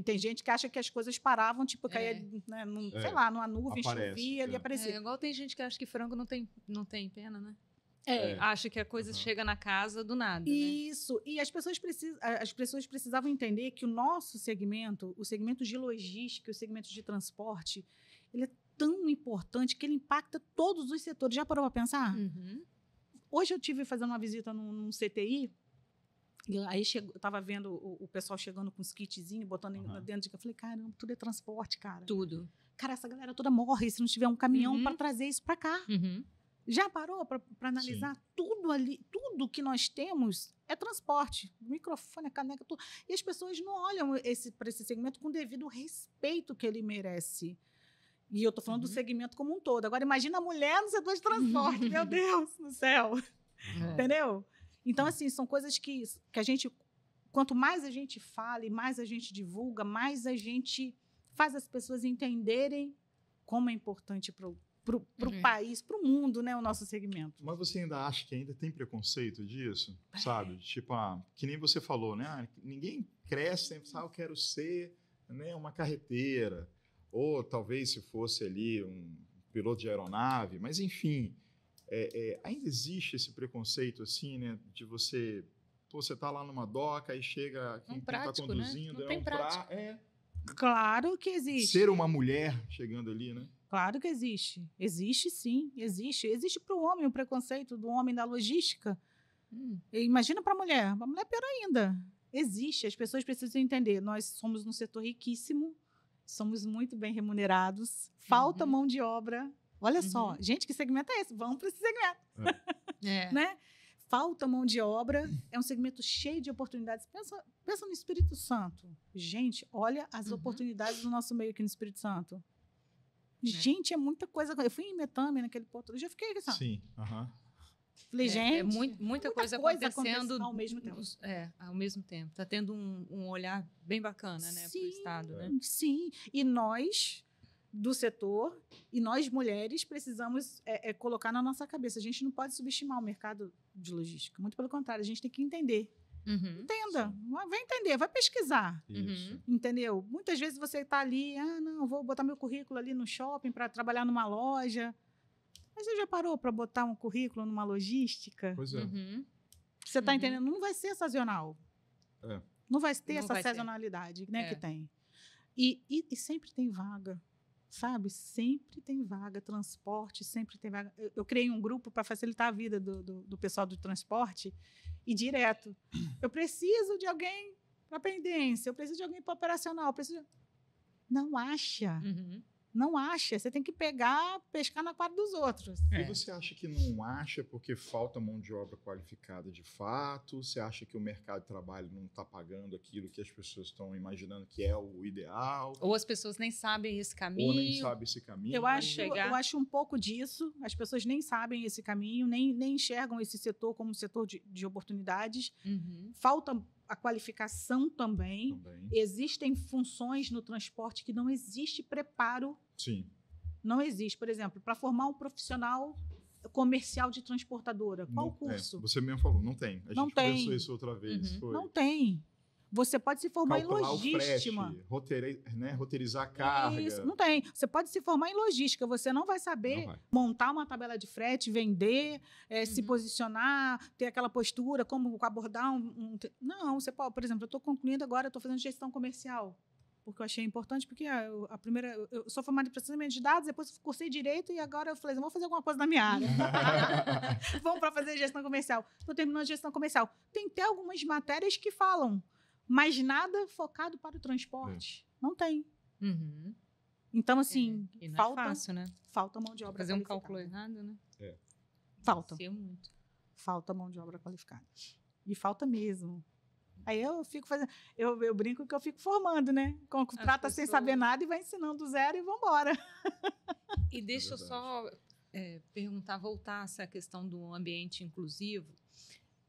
tem gente que acha que as coisas paravam, tipo, caía, né, sei lá, numa nuvem, chovia e aparecia. Igual tem gente que acha que frango não tem pena, né? É. Acha que a coisa chega na casa do nada, Isso. Né? E as pessoas precisavam entender que o nosso segmento, o segmento de logística, o segmento de transporte, ele é tão importante que ele impacta todos os setores. Já parou para pensar? Uhum. Hoje eu estive fazendo uma visita num CTI, e aí eu estava vendo o pessoal chegando com os kitzinhos, botando dentro de... Eu falei, caramba, tudo é transporte, cara. Tudo. Cara, essa galera toda morre se não tiver um caminhão para trazer isso para cá. Uhum. Já parou para analisar? Sim. Tudo ali, tudo que nós temos é transporte. O microfone, a caneca, tudo. E as pessoas não olham para esse segmento com o devido respeito que ele merece. E eu estou falando do segmento como um todo. Agora, imagina a mulher no setor de transporte. Meu Deus do céu. Entendeu? Então, assim, são coisas que a gente... Quanto mais a gente fala e mais a gente divulga, mais a gente faz as pessoas entenderem como é importante para o país, para o mundo, né, o nosso segmento. Mas você ainda acha que ainda tem preconceito disso? Sabe? Tipo, que nem você falou, né? Ninguém cresce sem pensar, eu quero ser, né, uma carreteira. Ou talvez se fosse ali um piloto de aeronave. Mas, enfim, ainda existe esse preconceito, assim, né? De você... Pô, você está lá numa doca, aí chega quem está conduzindo. Né? Não tem prática. Claro que existe. Ser uma mulher chegando ali, né? Claro que existe. Existe, sim. Existe. Existe para o homem o preconceito do homem da logística. Imagina para a mulher. Para a mulher é pior ainda. Existe. As pessoas precisam entender. Nós somos um setor riquíssimo. Somos muito bem remunerados. Falta mão de obra. Olha só. Gente, que segmento é esse? Vamos para esse segmento. Né? Falta mão de obra. É um segmento cheio de oportunidades. Pensa no Espírito Santo. Gente, olha as oportunidades do nosso meio aqui no Espírito Santo. Gente, é muita coisa. Eu fui em Metame, naquele ponto. Eu já fiquei aqui, sabe? Sim. Falei, gente. Muita coisa acontecendo ao mesmo tempo. Ao mesmo tempo. Está tendo um olhar bem bacana, né, para o Estado. Né? Sim. E nós, do setor, e nós, mulheres, precisamos colocar na nossa cabeça. A gente não pode subestimar o mercado de logística. Muito pelo contrário, a gente tem que entender. Entenda, vai entender, vai pesquisar. Entendeu? Muitas vezes você está ali, não, vou botar meu currículo ali no shopping para trabalhar numa loja. Mas você já parou para botar um currículo numa logística? Pois é. Você está entendendo? Não vai ser sazonal. Não vai ter essa sazonalidade, né, que tem. E sempre tem vaga. Sabe? Sempre tem vaga. Transporte, sempre tem vaga. Eu criei um grupo para facilitar a vida do pessoal do transporte e direto. Eu preciso de alguém para pendência, eu preciso de alguém para operacional. Não acha. Não acha. Você tem que pescar na quadra dos outros. E você acha que não acha porque falta mão de obra qualificada de fato? Você acha que o mercado de trabalho não está pagando aquilo que as pessoas estão imaginando que é o ideal? Ou as pessoas nem sabem esse caminho. Ou nem sabem esse caminho. Eu acho um pouco disso. As pessoas nem sabem esse caminho, nem enxergam esse setor como um setor de oportunidades. Falta a qualificação também. Existem funções no transporte que não existe preparo. Sim. Não existe. Por exemplo, para formar um profissional comercial de transportadora, qual curso? Você mesmo falou, não tem. A gente conversou isso outra vez. Não tem. Você pode se formar calcular em logística. O frete, roteirizar a carga. Isso, não tem. Você pode se formar em logística. Você não vai saber montar uma tabela de frete, vender, se posicionar, ter aquela postura, como abordar Não, você pode, por exemplo, eu estou concluindo agora, eu estou fazendo gestão comercial. Porque eu achei importante, porque eu sou formada em processamento de dados, depois cursei direito e agora eu falei, vamos fazer alguma coisa na minha área. Vamos para fazer gestão comercial. Estou terminando a gestão comercial. Tem até algumas matérias que falam, mas nada focado para o transporte. Não tem. Então, assim, falta, é fácil, né? Falta mão de obra fazer qualificada. Um cálculo errado, né? Falta. Muito. Falta mão de obra qualificada. E falta mesmo. Aí eu fico fazendo... Eu brinco que eu fico formando, né? Contrata sem saber nada e vai ensinando do zero e vamos embora. E deixa eu só voltar essa questão do ambiente inclusivo.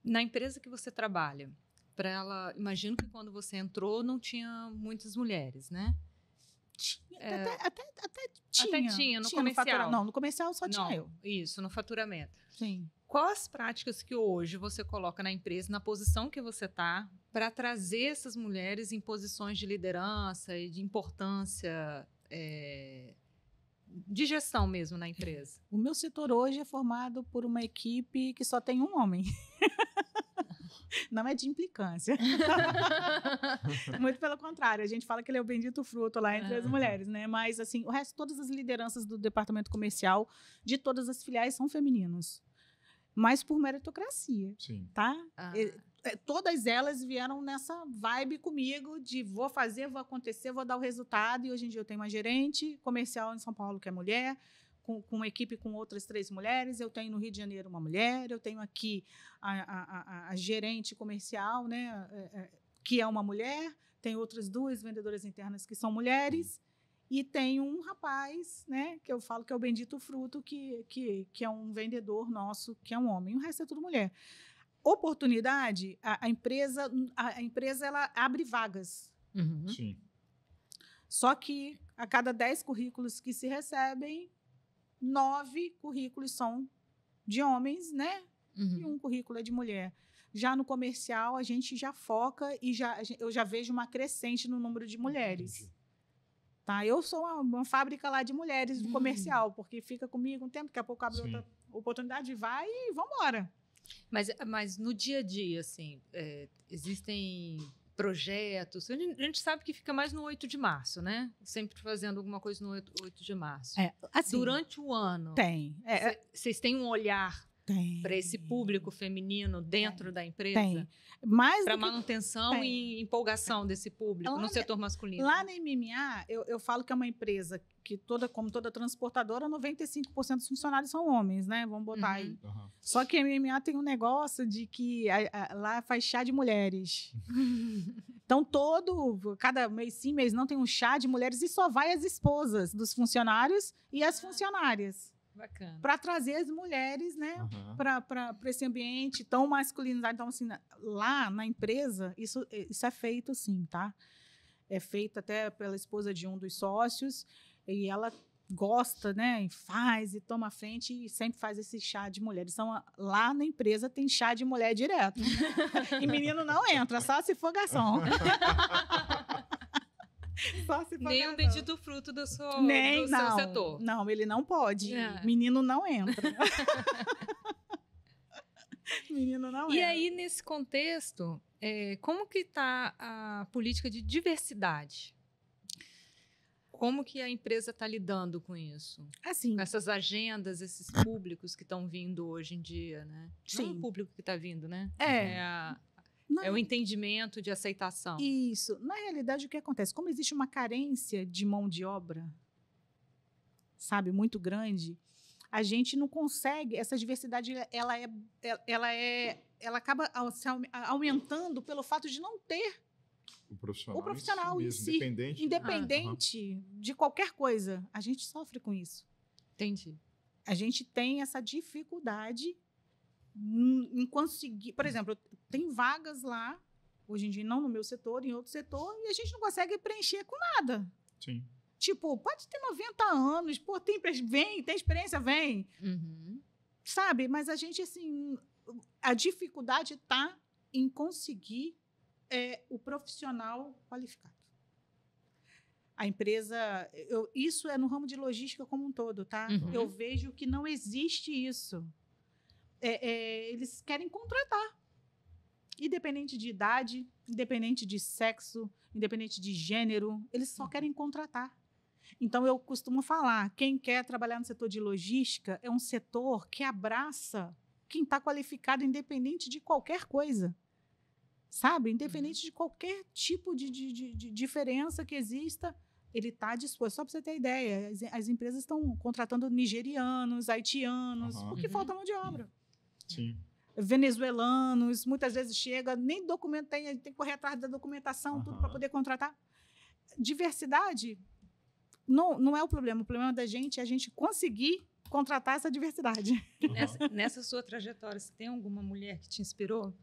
Na empresa que você trabalha, imagino que quando você entrou não tinha muitas mulheres, né? Até tinha. No comercial. Não, no comercial só tinha eu. Isso, no faturamento. Sim. Quais as práticas que hoje você coloca na empresa, na posição que você está, para trazer essas mulheres em posições de liderança e de importância de gestão mesmo na empresa? O meu setor hoje é formado por uma equipe que só tem um homem. Não é de implicância. Muito pelo contrário, a gente fala que ele é o bendito fruto lá entre as mulheres, né? Mas, assim, o resto, todas as lideranças do departamento comercial de todas as filiais são femininos. Mas por meritocracia, tá? Todas elas vieram nessa vibe comigo de vou fazer, vou acontecer, vou dar o resultado. E hoje em dia eu tenho uma gerente comercial em São Paulo que é mulher, com uma equipe com outras 3 mulheres. Eu tenho no Rio de Janeiro uma mulher. Eu tenho aqui a gerente comercial, né, que é uma mulher. Tem outras 2 vendedoras internas que são mulheres. E tem um rapaz, né, que eu falo que é o bendito fruto, que é um vendedor nosso, que é um homem. O resto é tudo mulher. Oportunidade, a empresa ela abre vagas. Sim. Só que a cada 10 currículos que se recebem, 9 currículos são de homens, né? E 1 currículo é de mulher. Já no comercial, a gente já foca e eu já vejo uma crescente no número de mulheres. Entendi. Tá? Eu sou uma fábrica lá de mulheres do comercial, porque fica comigo um tempo, daqui a pouco abre outra oportunidade, vai e vamos embora. Mas no dia a dia, assim, existem projetos. A gente sabe que fica mais no 8 de março, né? Sempre fazendo alguma coisa no 8 de março. Assim, durante o ano, tem. Vocês têm um olhar para esse público feminino dentro da empresa? Tem. Para manutenção e empolgação desse público no setor masculino. Lá na MMA, eu falo que é uma empresa que, como toda transportadora, 95% dos funcionários são homens, né? Vamos botar aí. Só que a MMA tem um negócio de que lá faz chá de mulheres. Então, cada mês sim, mês não, tem um chá de mulheres e só vai as esposas dos funcionários e as funcionárias. Bacana. Para trazer as mulheres, né, para esse ambiente tão masculinizado. Então, assim, lá na empresa, isso é feito, sim, tá? É feito até pela esposa de um dos sócios, e ela gosta, né, e faz, e toma a frente, e sempre faz esse chá de mulheres. Então, lá na empresa tem chá de mulher direto. E menino não entra, só se for garçom. Nem o bendito fruto do seu setor. Não, ele não pode. Menino não entra. Menino não entra. E aí, nesse contexto, como que está a política de diversidade? Como que a empresa está lidando com isso? Assim, com essas agendas, esses públicos que estão vindo hoje em dia, né? Sim. Não o público que está vindo, né? É o entendimento de aceitação. Isso. Na realidade, o que acontece? Como existe uma carência de mão de obra, sabe, muito grande, a gente não consegue. Essa diversidade, ela acaba aumentando pelo fato de não ter o profissional em si, independente de qualquer coisa. A gente sofre com isso. Entendi. A gente tem essa dificuldade em conseguir, por exemplo, tem vagas lá, hoje em dia não no meu setor, em outro setor, e a gente não consegue preencher com nada. Sim. Tipo, pode ter 90 anos, pô, tem experiência, vem. Sabe? Mas a gente, assim, a dificuldade está em conseguir o profissional qualificado. A empresa, isso é no ramo de logística como um todo, tá? Eu vejo que não existe isso. Eles querem contratar. Independente de idade, independente de sexo, independente de gênero, eles só querem contratar. Então, eu costumo falar, quem quer trabalhar no setor de logística é um setor que abraça quem está qualificado, independente de qualquer coisa. Sabe? Independente de qualquer tipo de diferença que exista, ele está disposto. Só para você ter ideia, as empresas estão contratando nigerianos, haitianos, porque falta mão de obra. Sim. Venezuelanos, muitas vezes chega, nem documento tem que correr atrás da documentação, tudo para poder contratar. Diversidade não é o problema da gente é a gente conseguir contratar essa diversidade. Nessa sua trajetória, você tem alguma mulher que te inspirou?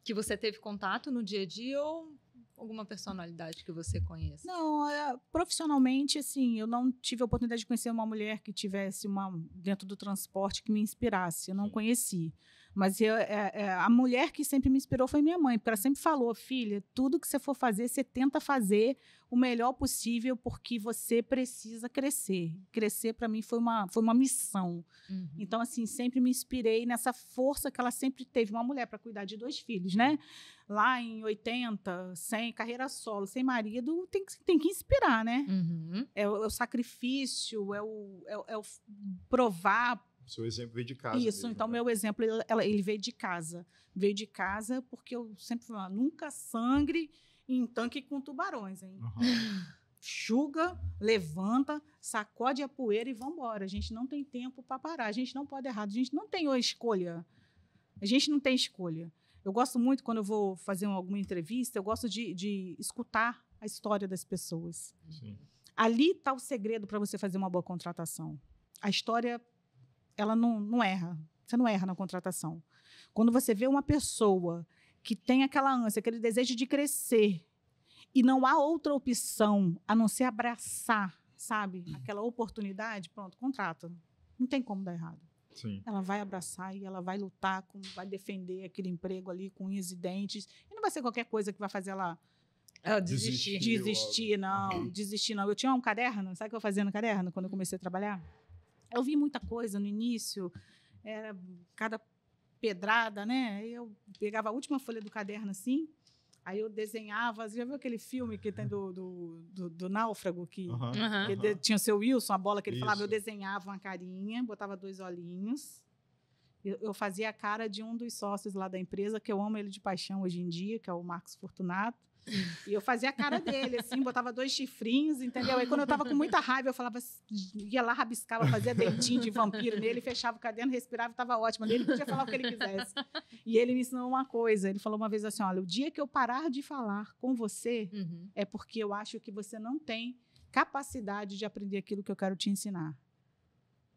Que você teve contato no dia a dia ou alguma personalidade que você conheça? Não, profissionalmente, assim, eu não tive a oportunidade de conhecer uma mulher que tivesse dentro do transporte que me inspirasse. Eu não conheci. Mas a mulher que sempre me inspirou foi minha mãe, porque ela sempre falou, filha, tudo que você for fazer, você tenta fazer o melhor possível, porque você precisa crescer. Crescer, para mim, foi uma missão. Uhum. Então, assim, sempre me inspirei nessa força que ela sempre teve. Uma mulher para cuidar de 2 filhos, né? Lá em 80, sem carreira solo, sem marido, tem que inspirar, né? Uhum. É o sacrifício, é o provar. O seu exemplo veio de casa. Isso, mesmo, então né? meu exemplo, ele veio de casa. Veio de casa porque eu sempre falava, nunca sangre em tanque com tubarões, hein? Uhum. Enxuga, levanta, sacode a poeira e vamos embora. A gente não tem tempo para parar, a gente não pode errar, a gente não tem escolha. A gente não tem escolha. Eu gosto muito, quando eu vou fazer alguma entrevista, eu gosto de escutar a história das pessoas. Sim. Ali está o segredo para você fazer uma boa contratação. A história, ela não erra. Você não erra na contratação. Quando você vê uma pessoa que tem aquela ânsia, aquele desejo de crescer, e não há outra opção a não ser abraçar, sabe? Aquela oportunidade, pronto, contrata. Não tem como dar errado. Sim. Ela vai abraçar e ela vai lutar, vai defender aquele emprego ali com unhas e dentes. E não vai ser qualquer coisa que vai fazer ela Desistir. desistir, não. Desistir, não. Eu tinha um caderno, sabe o que eu fazia no caderno quando eu comecei a trabalhar? Eu vi muita coisa no início, era cada pedrada, né? Eu pegava a última folha do caderno assim, aí eu desenhava. Você já viu aquele filme que tem do náufrago, que Uhum. Uhum. tinha o seu Wilson, a bola que ele falava? Isso. Eu desenhava uma carinha, botava 2 olhinhos. Eu fazia a cara de um dos sócios lá da empresa, que eu amo ele de paixão hoje em dia, que é o Marcos Fortunato. E eu fazia a cara dele, assim, botava 2 chifrinhos, entendeu? Aí quando eu estava com muita raiva, eu falava, ia lá, rabiscava, fazia dentinho de vampiro nele, fechava o caderno, respirava e estava ótimo. Ele podia falar o que ele quisesse. E ele me ensinou uma coisa, ele falou uma vez assim, olha, o dia que eu parar de falar com você, Uhum. é porque eu acho que você não tem capacidade de aprender aquilo que eu quero te ensinar.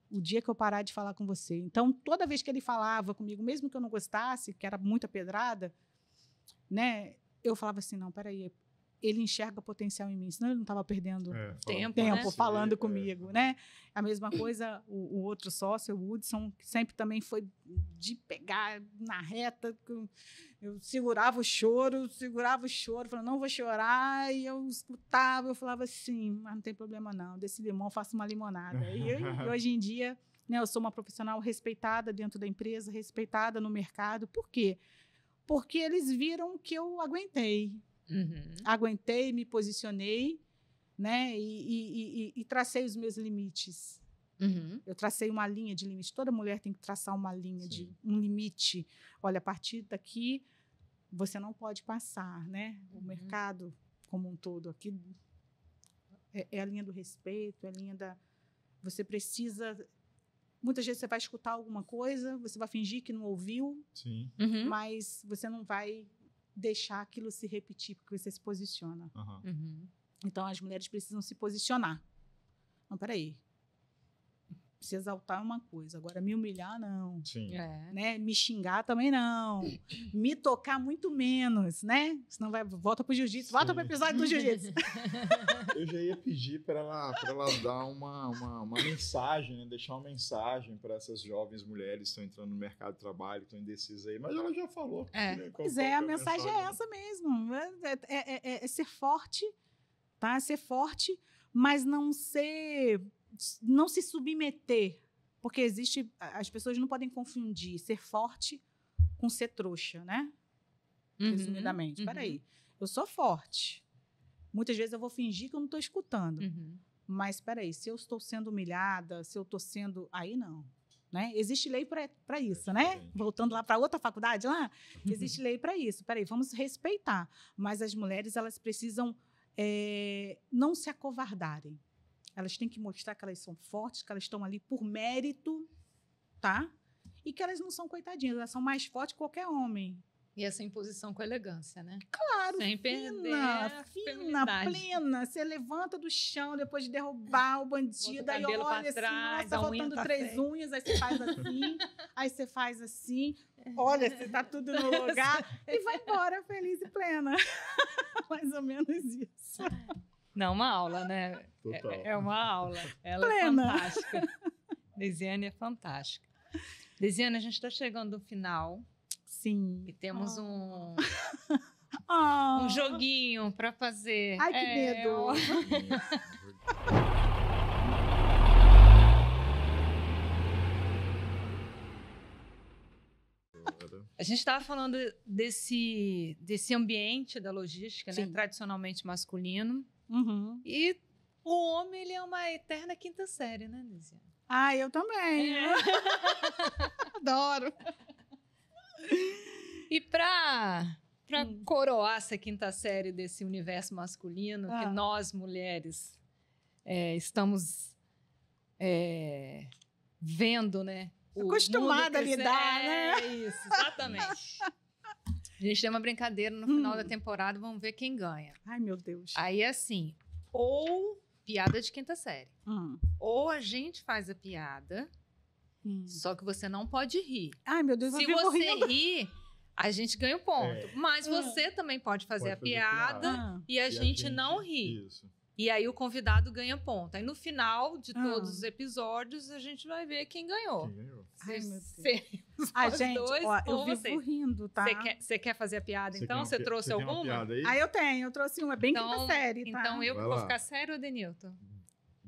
O dia que eu parar de falar com você. Então, toda vez que ele falava comigo, mesmo que eu não gostasse, que era muita pedrada, né? Eu falava assim, não, peraí, ele enxerga potencial em mim, senão ele não estava perdendo Tempo, tempo né? falando comigo, né? A mesma coisa, o outro sócio, o Hudson, que sempre também foi de pegar na reta, eu segurava o choro, falando, não vou chorar, e eu escutava, eu falava assim, mas não tem problema não, desse limão eu faço uma limonada. E hoje em dia, né, eu sou uma profissional respeitada dentro da empresa, respeitada no mercado. Por quê? Porque eles viram que eu aguentei. Uhum. Aguentei, me posicionei, né? E tracei os meus limites. Uhum. Eu tracei uma linha de limite. Toda mulher tem que traçar uma linha um limite. Olha, a partir daqui você não pode passar, né? O mercado como um todo aqui é a linha do respeito, é a linha da. Você precisa. Muitas vezes você vai escutar alguma coisa, você vai fingir que não ouviu, Sim. Uhum. mas você não vai deixar aquilo se repetir, porque você se posiciona. Uhum. Uhum. Então, as mulheres precisam se posicionar. Não, peraí. Se exaltar é uma coisa, agora me humilhar, não. Sim. É. Né? Me xingar também não. Me tocar muito menos, né? Senão volta pro jiu-jitsu. Volta pro episódio do jiu-jitsu. Eu já ia pedir para ela dar uma mensagem, né? Deixar uma mensagem para essas jovens mulheres que estão entrando no mercado de trabalho, que estão indecisas aí, mas ela já falou. É. Né? Pois é, a mensagem é essa mesmo. É ser forte, tá? Ser forte, mas não se submeter, porque as pessoas não podem confundir ser forte com ser trouxa, né? Uhum. Resumidamente. Peraí, eu sou forte. Muitas vezes eu vou fingir que eu não estou escutando. Uhum. Mas, peraí, se eu estou sendo humilhada, se eu estou sendo... Aí não. Né? Existe lei para isso, né? Voltando lá para outra faculdade lá, existe lei para isso. Peraí, vamos respeitar. Mas as mulheres, elas precisam não se acovardarem. Elas têm que mostrar que elas são fortes, que elas estão ali por mérito, tá? E que elas não são coitadinhas, elas são mais fortes que qualquer homem. E essa imposição com elegância, né? Claro, Sem perder fina, a fina, feminidade. plena. Você levanta do chão depois de derrubar o bandido, Bota o aí cabelo olha pra trás, assim, a nossa, unha faltando tá 3 feia. unhas, aí você faz assim, aí você faz assim, olha, você tá tudo no lugar, e vai embora feliz e plena. Mais ou menos isso. Não, uma aula, né? Total. É uma aula. Ela Plena. é fantástica. Deisiane é fantástica. Desiane, a gente está chegando no final Sim. e temos um joguinho para fazer. Ai, que medo. A gente estava falando desse ambiente da logística, né, tradicionalmente masculino. Uhum. E o homem, ele é uma eterna quinta série, né, Desiane? Ah, eu também. Adoro. E para coroar essa quinta série desse universo masculino, que nós, mulheres, estamos vendo, né? Acostumada a lidar, né? É isso, exatamente. A gente tem uma brincadeira no final da temporada, vamos ver quem ganha. Ai, meu Deus. Aí, assim, ou piada de quinta série, ou a gente faz a piada, só que você não pode rir. Ai, meu Deus, se você rir, a gente ganha um ponto. Mas você também pode fazer a piada e a gente não ri. Isso. E aí o convidado ganha ponto. Aí no final de todos os episódios, a gente vai ver quem ganhou. Quem ganhou? Ai, meu Deus. Gente, dois, eu vivo rindo, tá? Você quer fazer a piada, então? Você trouxe alguma? Tem uma piada aí? Ah, eu trouxe uma, bem quinta série, tá? Então eu vou ficar sério, Denilton?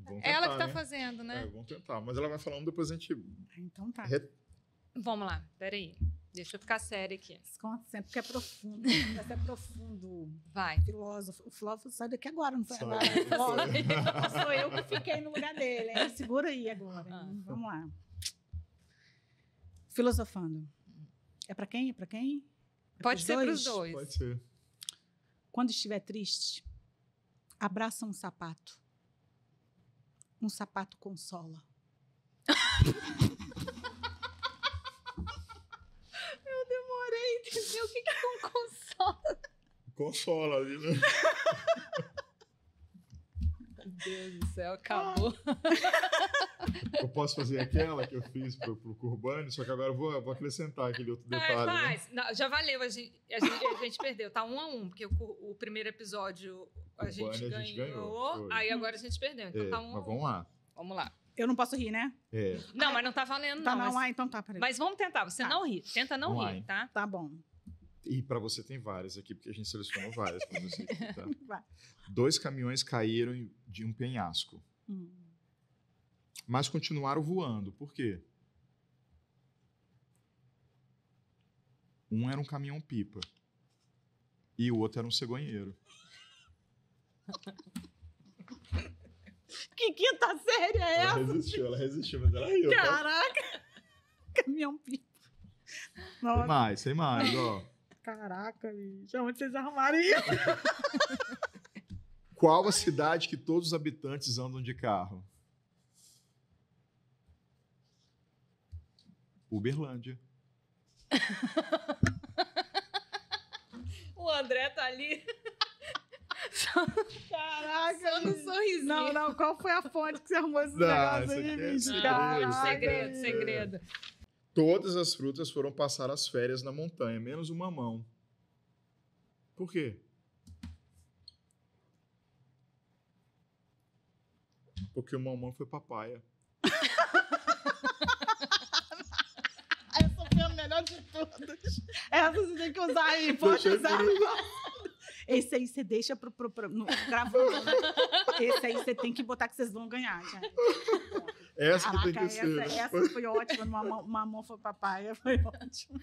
Tentar, ela que tá fazendo, né? Vamos tentar. Mas ela vai falando, depois a gente... Então tá. Vamos lá, peraí. Deixa eu ficar séria aqui. Se concentra, porque é profundo. Vai ser profundo. Vai. O filósofo sai daqui agora, não foi Sai, agora? Sou eu que fiquei no lugar dele. Hein? Segura aí agora. Vamos lá. Filosofando. É pra quem? É pra quem? Pode ser pros dois. Pode ser. Quando estiver triste, abraça um sapato. Um sapato consola. Eu demorei a entender o que é um consola. Consola ali, né? Meu Deus do céu, acabou. Eu posso fazer aquela que eu fiz pro Curbani, só que agora eu vou acrescentar aquele outro detalhe. Mas, né? Não, já valeu, a gente perdeu, tá 1-1, porque o primeiro episódio a gente ganhou, aí agora a gente perdeu, então tá 1-1. Mas vamos lá. Vamos lá. Eu não posso rir, né? Não, mas não tá valendo, tá, não. Então tá, peraí. Mas vamos tentar, você não ri, tenta não vamos rir, lá, tá? Tá bom. E para você tem várias aqui, porque a gente selecionou várias para você aqui, tá? Vai. 2 caminhões caíram de um penhasco, mas continuaram voando. Por quê? Um era um caminhão-pipa e o outro era um cegonheiro. Que quinta série é essa? Ela resistiu, mas ela riu. Caraca! Caminhão-pipa. Tem mais, ó. Caraca, bicho. Onde vocês arrumaram isso? Qual a cidade que todos os habitantes andam de carro? Uberlândia. O André tá ali. Caraca, só no sorrisinho. Não, qual foi a fonte que você arrumou esse negócio aí, bicho? Segredo. Todas as frutas foram passar as férias na montanha, menos o mamão. Por quê? Porque o mamão foi papaya. Essa foi a melhor de todas. Essa você tem que usar aí, pode usar. Esse aí você deixa gravando, né? Esse aí você tem que botar que vocês vão ganhar, gente. Essa que tem que ser. Essa foi ótima. Mamão foi papaya, foi ótimo.